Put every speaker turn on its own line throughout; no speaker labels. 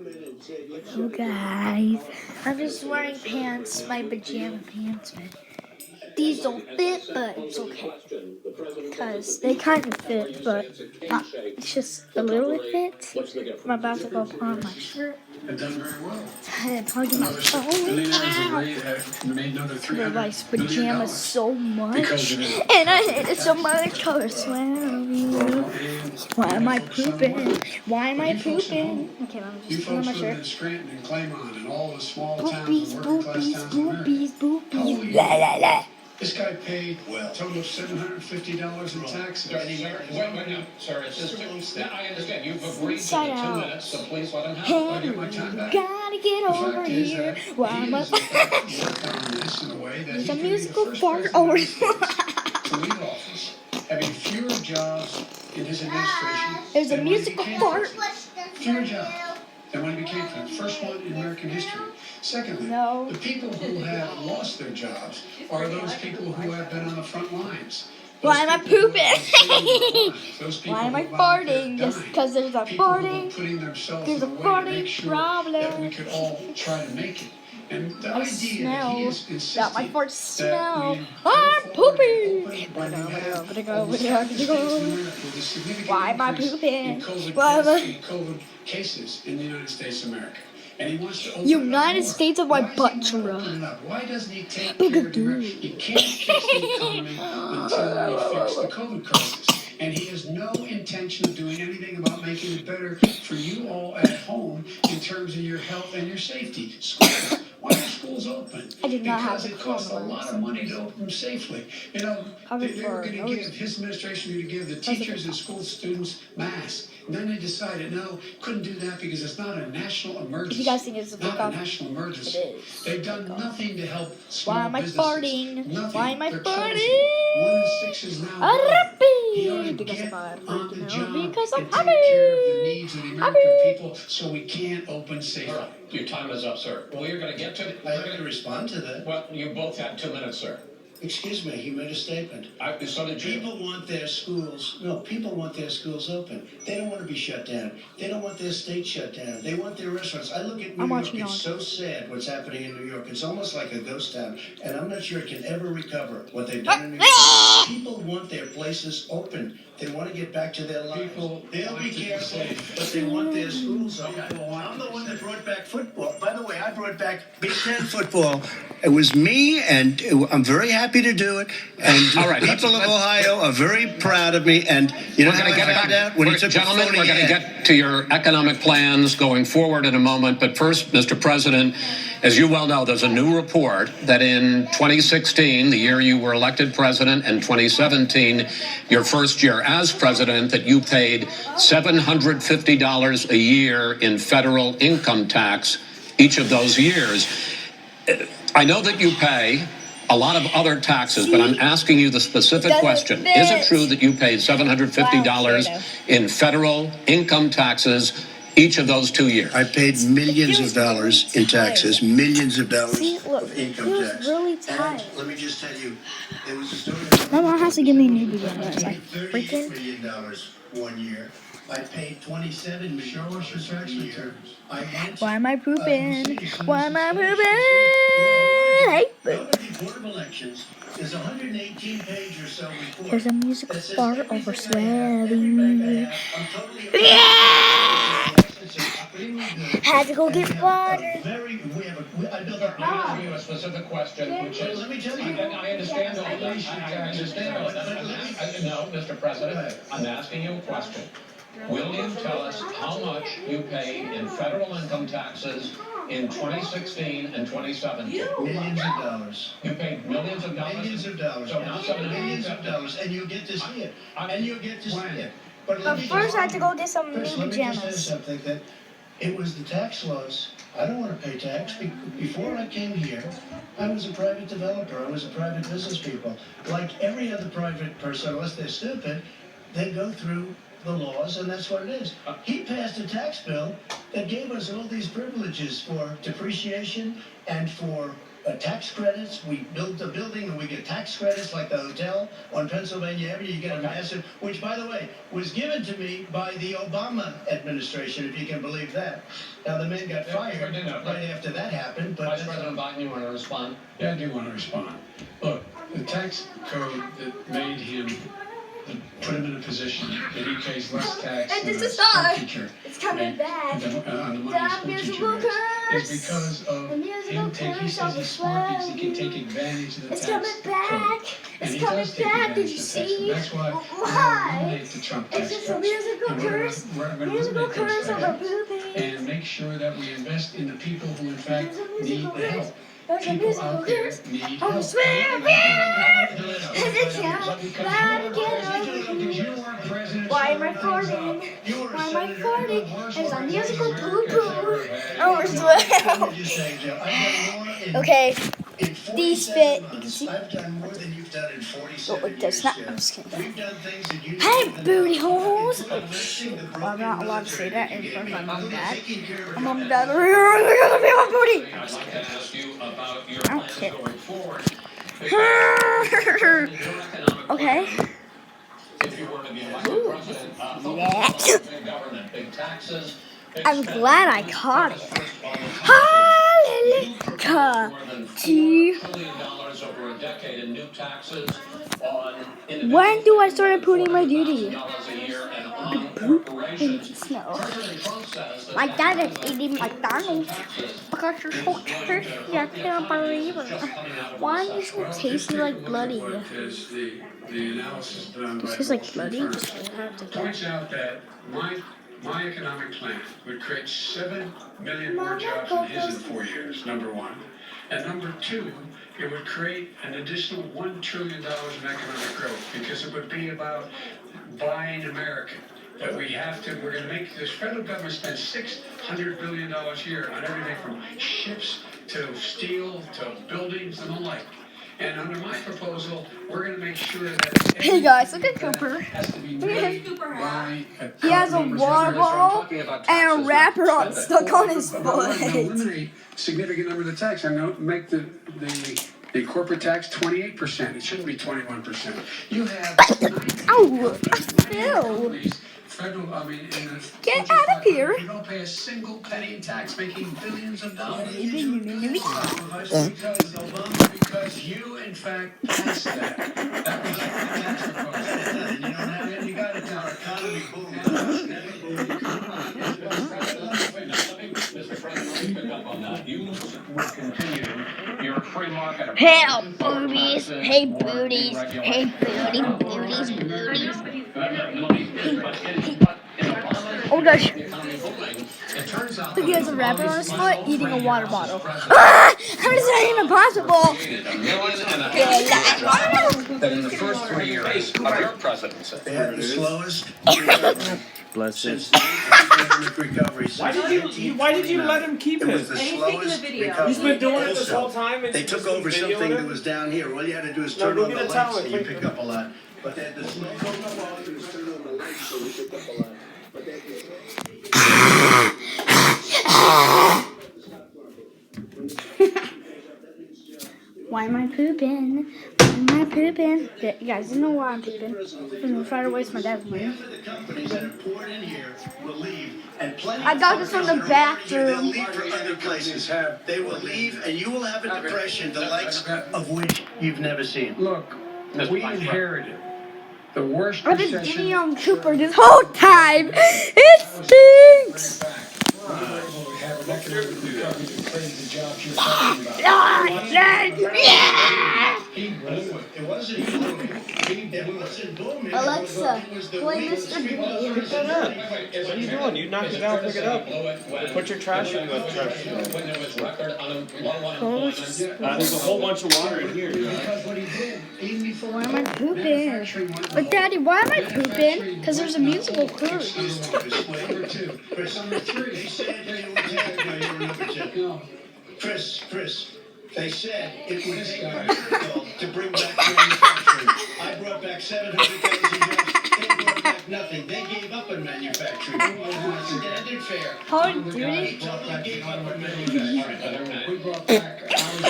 Hello guys, I'm just wearing pants, my pajama pants, but these don't fit, but it's okay, because they kind of fit, but not, it's just a little bit fit. I'm about to go put on my shirt.
Have done very well.
I'm talking about my pajamas so much, and I hate it so much, cause why am I pooping? Why am I pooping? Okay, let me just put on my shirt. Boopies, boopies, boopies, boopies, la la la.
This guy paid a total of $750 in taxes.
Wait, no, sir. I understand. You've agreed to the 2 minutes, so please let him have
Henry, you gotta get over here. Why am I? There's a musical fart over here.
Having fewer jobs in his administration.
There's a musical fart.
Fewer jobs than when he became president. First one in American history. Secondly, the people who have lost their jobs are those people who have been on the front lines.
Why am I pooping? Why am I farting? Just because there's a farting. There's a farting problem.
That we could all try to make it. And the
I
idea
smell that my farts smell.
I'm
pooping. Why am I pooping? Why am I?
COVID cases in the United States of America. And he wants to open
United States of my butt,
Why doesn't he take care of America? He can't fix the economy until he fixes the COVID crisis. And he has no intention of doing anything about making it better for you all at home in terms of your health and your safety. Schools. Why are schools open?
I did not have
because it costs a lot of money to open them safely. You know, they were going to give, his administration was going to give the teachers and school students masks. And then they decided, no, couldn't do that because it's not a national emergency.
If you guys think it's a
not a national emergency.
It is.
They've done nothing to help small
Why am I
businesses.
farting?
Nothing.
Why am I
They're
farting?
closing. 1 in 6 is now gone. He ought to
Because
get
I'm
on the job
because I'm
and take care of the needs of the American people so we can open safely.
All right, your time is up, sir. Well, you're going to get to it.
I have to respond to that.
Well, you both had 2 minutes, sir.
Excuse me, he made a statement.
So did you.
People want their schools open. They don't want to be shut down. They don't want their state shut down. They want their restaurants. I look at New York, it's so sad what's happening in New York. It's almost like a ghost town. And I'm not sure it can ever recover what they've done in New York. People want their places open. They want to get back to their lives. They'll be careful, but they want their schools open. I'm the one that brought back football. By the way, I brought back Big Ten football. It was me, and I'm very happy to do it. And
all right,
people of Ohio are very proud of me. And you know how I found out? When he took
gentlemen, we're going to get to your economic plans going forward in a moment. But first, Mr. President, as you well know, there's a new report that in 2016, the year you were elected president, and 2017, your first year as president, that you paid $750 a year in federal income tax each of those years. I know that you pay a lot of other taxes, but I'm asking you the specific question. Is it true that you paid $750 in federal income taxes each of those 2 years?
I paid millions of dollars in taxes, millions of dollars of income tax.
Really tired.
Let me just tell you, there was a story.
My mom has to give me new pajamas.
I paid $38 million 1 year. I paid $27 million. Show us your tax returns.
Why am I pooping? Why am I pooping? Hey,
Board of Elections. There's a 118-page or so report.
There's a musical fart over swearing. Had to go get water.
I'm asking you a specific question, which is,
Let me tell you.
I understand all that. I understand all that. No, Mr. President, I'm asking you a question. Will you tell us how much you paid in federal income taxes in 2016 and 2017?
Millions of dollars.
You paid millions of dollars?
Millions of dollars.
So now
Millions of dollars. And you'll get to see it. And you'll get to see it. But
first I had to go get some new
Chris, let me just say
pajamas.
something that it was the tax laws. I don't want to pay tax. Before I came here, I was a private developer. I was a private business people. Like every other private person, unless they're stupid, they go through the laws, and that's what it is. He passed a tax bill that gave us all these privileges for depreciation and for tax credits. We built the building and we get tax credits like the hotel on Pennsylvania Avenue. You get a massive, which by the way, was given to me by the Obama administration, if you can believe that. Now the man got fired right after that happened, but
Vice President Biden, you want to respond?
Yeah, I do want to respond. Look, the tax code that made him, that put him in a position that he pays less tax
And
than
this
a
is
school
not.
teacher
It's coming
made
back.
on the money a
The
school
musical
teacher makes.
curse.
It's because of
The musical
him taking, he
curse
says
of
he's smart because he can
the
take advantage of the
It's
tax
coming back.
code. And
It's
he
coming
does take
back. Did
advantage
you
of the tax
see?
code. That's why
Why?
we eliminate the Trump tax
It's just a
cuts.
musical
And we're gonna-
curse.
we're gonna
Musical
eliminate those
curse of a
taxes
poopy.
and make sure that we invest in the people who in fact
There's a
need
musical
the
curse.
help.
There's a
People
musical
out there
curse.
need
I'm
help.
swearing. It's a count. Why am I farting? Why am I farting? It's a musical poo-poo. Oh, we're swearing. Okay. These fit. You can see.
I've done more than you've done in 47
Oh, it does
years,
not.
Jeff.
I'm just kidding.
We've done things that you
Hey,
didn't
booty
even
holes.
know.
Well, I'm not allowed to say that in front of my mom and dad.
Taking care of
My mom and dad are gonna be my booty.
I'd like to ask you about your
I don't
plans
care.
going forward.
Okay.
If you were to be elected president,
Yeah.
big government, big taxes. big
I'm
spending,
glad I caught it. Hallelujah.
more than
Gee.
$4 trillion over a decade in new taxes on
When do I start putting my duty?
$1,000 a year and on corporations.
Snow.
President Trump says that
My dad is
taxes
eating McDonald's because you're so tasty. I can't believe it. Why are you so tasty like bloody?
What is the analysis done by
This is like
Wall
bloody.
Street
Just
firms
have to
points out that my economic plan would create 7 million more jobs than his in 4 years, number one. And number two, it would create an additional $1 trillion in economic growth because it would be about buying American. That we're going to make this federal government spend $600 billion a year on everything from ships to steel to buildings and the like. And under my proposal, we're going to make sure that
Hey guys, look at Cooper.
has to be
Look at
made
his
by
He has a water bottle and a wrapper on stuck on his
But we're going to
foot.
eliminate significant number of the tax. I'm going to make the corporate tax 28%. It shouldn't be 21%. You have
Ow! Phil.
federal, in the
Get out of here.
You don't pay a single penny in tax, making billions of dollars. Because you, in fact, passed that. That was the tax proposal.
And you don't have it, you got it now. Our economy booming.
Mr. President, let me pick up on that. You will continue your free market.
Hey, booties. Hey, booties. Hey, booties. Oh gosh. Look, he has a rabbit on his foot eating a water bottle. Ah! How is that even possible?
That in the first 3 years of your presidency.
They had the slowest
Bless
since
it.
the economic recovery.
Why did you let him keep
It was
it?
the
And he's taking the
slowest
video.
recovery.
He's been doing it this
Also,
whole time. And
They
you
took
just
over
videoing
something that
him?
was down here. All you had to do is
No,
turn
go
on
get
the
a towel
lights and you
and
pick up a lot. But they had the slow. All you do is turn on the lights so we pick up a lot. But they had
Why am I pooping? Why am I pooping? Yeah, you guys didn't know why I'm pooping. I'm trying to waste my dad's money.
half of the companies that are poured in here will leave, and plenty
I
of
got this from the
companies that are already here, they'll
bathroom.
leave for other places. They will leave, and you will have a depression, the likes of which you've never seen.
Look, we inherited the worst
I've been
recession.
digging on Cooper this whole time. It stinks.
We have an economic recovery to create the jobs you're talking about.
Yeah.
He blew it. It wasn't booming. It wasn't booming.
Alexa,
It was the
play
weakest
Mr.
people
B.
that
Pick that up. What are you doing? You knocked it down, pick it up. Put your trash in the trash.
When there was record low
Oh,
unemployment.
There's a whole bunch of water in here.
Because what he did, even before
Why am I pooping? But Daddy, why am I pooping? Because there's a musical curse.
Number two. Chris, number three. They said they would take, no, you were number two. Chris, they said it would take a miracle to bring back manufacturing. I brought back 700,000 jobs. They brought back nothing. They gave up on manufacturing. That isn't fair.
Hold duty.
He totally gave up on manufacturing.
We brought back hours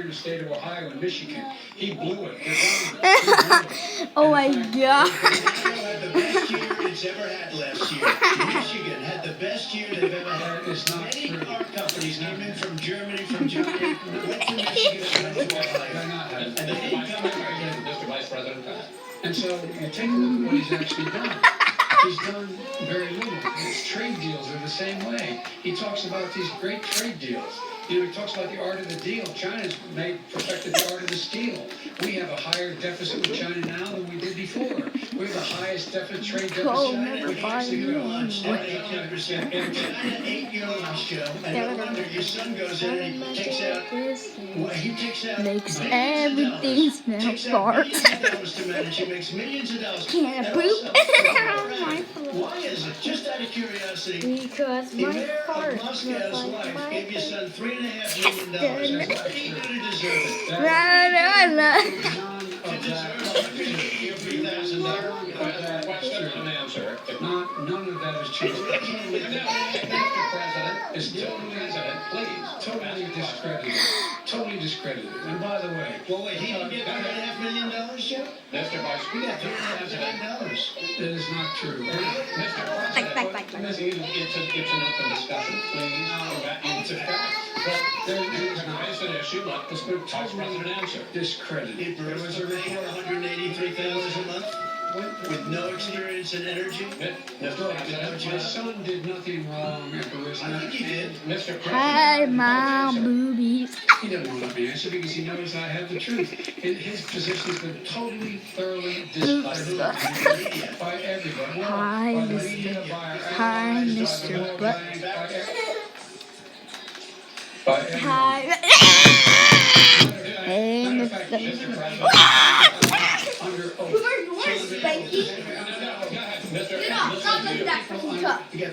the state of Ohio and Michigan. He blew it. They're done.
Oh my
In fact,
god.
Ohio had the best year it's ever had last year. Michigan had the best year they've ever had.
That is not
Many
true.
car companies came in from Germany, went to Michigan, and went to Ohio.
They're not having
And they didn't come in.
Mr. Vice President.
And so you take a look at what he's actually done. He's done very little. His trade deals are the same way. He talks about these great trade deals. You know, he talks about the art of the deal. China's perfected the art of the steal. We have a higher deficit with China now than we did before. We have the highest trade deficit.
Oh,
China.
never
We
mind.
actually go
Lunch,
on.
18%. China ate your lunch, Joe. And no wonder your son goes in and he takes out. Well, he takes out
Makes
millions of
everything
dollars.
smell
Takes out
fart.
millions of dollars to manage. He makes millions of dollars.
Can I
And
poop?
also, why is it? Just out of curiosity.
Because
The
my
mayor
fart
of Moscow's
smells like
wife
my
gave your
poop.
son $3.5 million. And what did he do to deserve it?
No, no, no.
None
To
of
deserve
that.
$3,000.
Answer.
None of that is true.
Mr. President,
It's totally discredited. Totally discredited. And by the way,
Well, wait, he didn't get $3.5 million, Joe?
Mr. Vice
We got $3.5 million.
that is not true.
Mr. President, it's an open discussion, please. It's a fact. But
There is
it's an issue, let the Vice President answer.
discredited.
He
There was a
paying
report.
$183,000 a month with no experience in energy.
Mr.
My
President,
son did nothing wrong. It was
I
not.
think he did.
Mr.
Hi,
President,
my boobies.
He doesn't want to answer because he knows I have the truth. His position's been totally, thoroughly discredited by everybody. Well,
Hi,
by the
Mr.
media, by our
Hi,
allies, by the
Mr.
World
Butt.
Bank, by everyone.
Hi. Hey,
Matter of fact,
Mr.
Mr. President, under oath.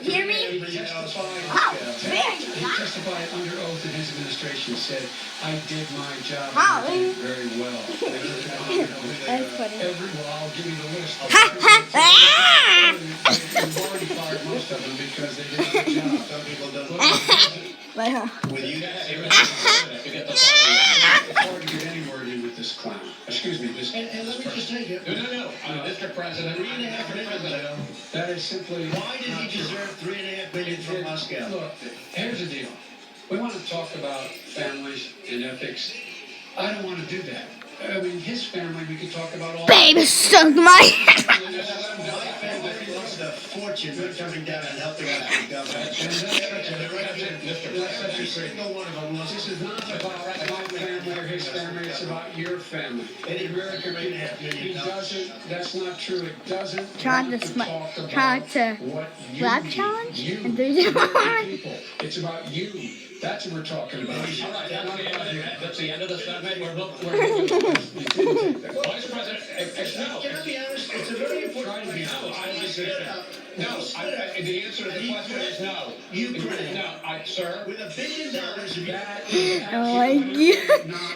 Hear me?
He testified under oath in his administration, said, I did my job
Wow.
and I did it very well.
That's funny.
I'll give you the list.
Ha,
You've already fired most of them because they did a good job.
Some people don't.
Like,
With you,
It's hard to get any word in with this clown. Excuse me, this.
and let me just tell you,
No. Mr. President,
$3.5 million.
That is simply.
Why did he
not true.
deserve $3.5 million from Moscow?
Look, here's the deal. We want to talk about families and ethics. I don't want to do that. I mean, his family, we could talk about all.
baby, stunk my.
My family lost a fortune for coming down and helping out the government. Every single one of them lost.
This is not about my family or his family, it's about your family.
They didn't really $3.5
He
million.
doesn't, that's not true. It doesn't.
Trying
want
to
talk about
trying to
what you
rap
need.
challenge?
You,
And there's
the
one.
people. It's about you. That's what we're talking about.
All right, that's the end of the segment. We're moving on. Vice President, no.
Can I be honest? It's a very important
Try to be
question.
No, the answer to the question is no.
Ukraine.
No, sir.
With $1 billion, if you
That is
Oh my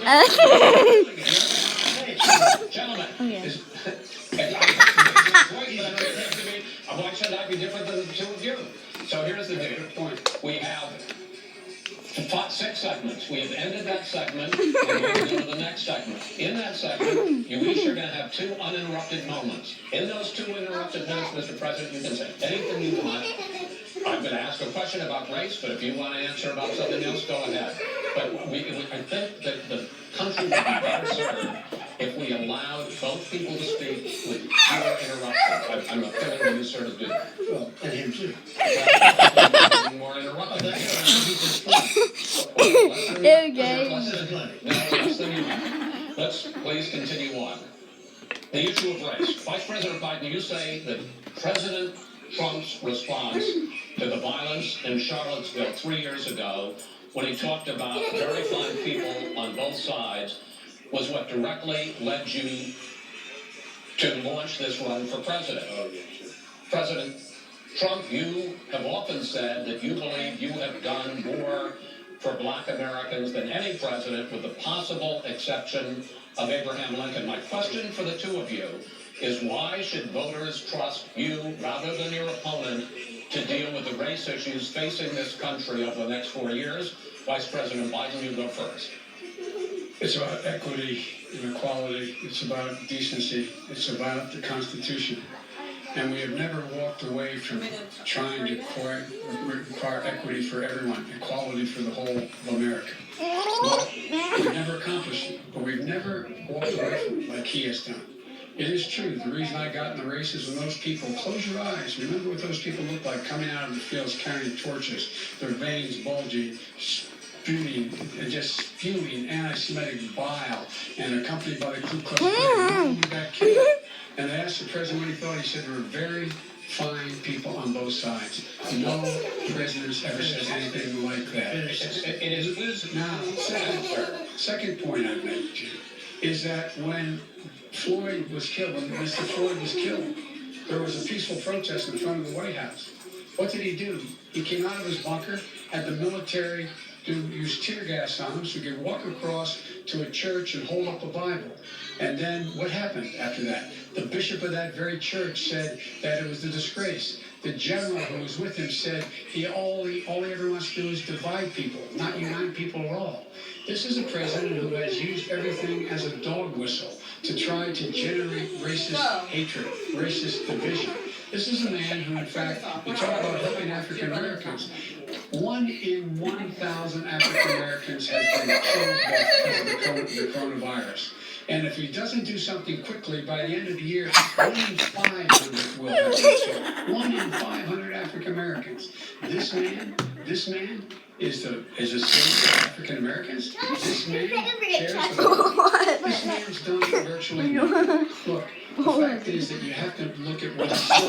absolutely
god.
Gentlemen,
Okay.
why should I be different than the two of you? So here's the deal. We have 6 segments. We have ended that segment, and we're going to go to the next segment. In that segment, you each are going to have 2 uninterrupted moments. In those 2 uninterrupted minutes, Mr. President, you can say anything you want. I'm going to ask a question about race, but if you want to answer about something else, go ahead. But I think that the country would be better served if we allowed both people to speak with fewer interruptions. I'm appealing to you, sir, to do that.
Well, and him too.
More interruptions.
Okay.
Let's please continue on. The issue of race. Vice President Biden, you say that President Trump's response to the violence in Charlottesville 3 years ago, when he talked about very fine people on both sides, was what directly led you to launch this run for president. President Trump, you have often said that you believe you have done more for Black Americans than any president, with the possible exception of Abraham Lincoln. My question for the two of you is, why should voters trust you rather than your opponent to deal with the race issues facing this country over the next 4 years? Vice President Biden, you go first.
It's about equity and equality. It's about decency. It's about the Constitution. And we have never walked away from trying to require equity for everyone, equality for the whole of America. But we've never accomplished it, but we've never walked away from it like he has done. It is true. The reason I got in the race is when those people, close your eyes, remember what those people looked like coming out of the fields carrying torches, their veins bulging, spewing, and just spewing anti-Semitic bile, and accompanied by the Ku Klux Klan. You got killed. And I asked the president what he thought. He said there were very fine people on both sides. No president's ever said anything like that. It is now. Second point I'd make, Jim, is that when Floyd was killed, when Mr. Floyd was killed, there was a peaceful protest in front of the White House. What did he do? He came out of his bunker, had the military use tear gas on him so he could walk across to a church and hold up a Bible. And then what happened after that? The bishop of that very church said that it was a disgrace. The general who was with him said all he ever wants to do is divide people, not unite people at all. This is a president who has used everything as a dog whistle to try to generate racist hatred, racist division. This is a man who, in fact, we talk about helping African Americans. 1 in 1,000 African Americans has been killed because of the coronavirus. And if he doesn't do something quickly, by the end of the year, 1 in 500 will have been killed. 1 in 500 African Americans. This man is a slave of African Americans. This man cares about. This man's done virtually nothing. Look, the fact is that you have to look at what he says.